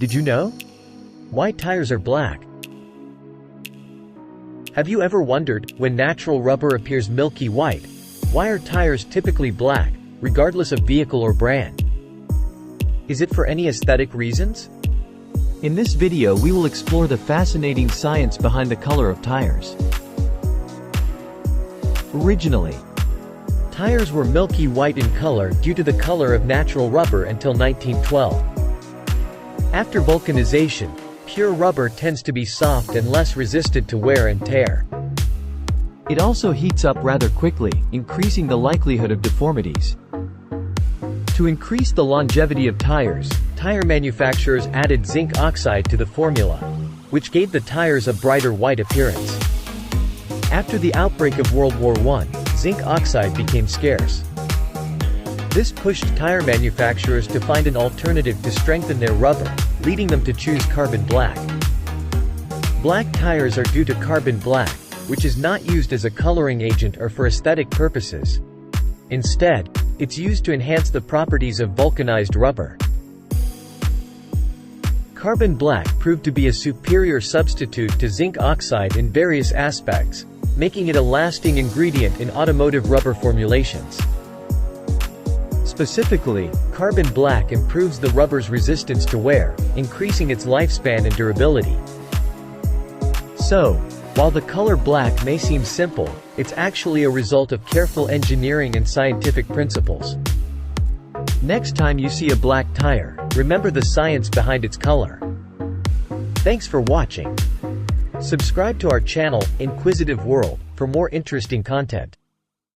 Did you know? Why tires are black? Have you ever wondered, when natural rubber appears milky white, why are tires typically black, regardless of vehicle or brand? Is it for any aesthetic reasons? In this video we will explore the fascinating science behind the color of tires. Originally, tires were milky white in color due to the color of natural rubber until 1912. After vulcanization, pure rubber tends to be soft and less resistant to wear and tear. It also heats up rather quickly, increasing the likelihood of deformities. To increase the longevity of tires, tire manufacturers added zinc oxide to the formula, which gave the tires a brighter white appearance. After the outbreak of World War I, zinc oxide became scarce. This pushed tire manufacturers to find an alternative to strengthen their rubber, leading them to choose carbon black. Black tires are due to carbon black, which is not used as a coloring agent or for aesthetic purposes. Instead, it's used to enhance the properties of vulcanized rubber. Carbon black proved to be a superior substitute to zinc oxide in various aspects, making it a lasting ingredient in automotive rubber formulations. Specifically, carbon black improves the rubber's resistance to wear, increasing its lifespan and durability. So, while the color black may seem simple, it's actually a result of careful engineering and scientific principles. Next time you see a black tire, remember the science behind its color. Thanks for watching. Subscribe to our channel, Inquisitive World, for more interesting content.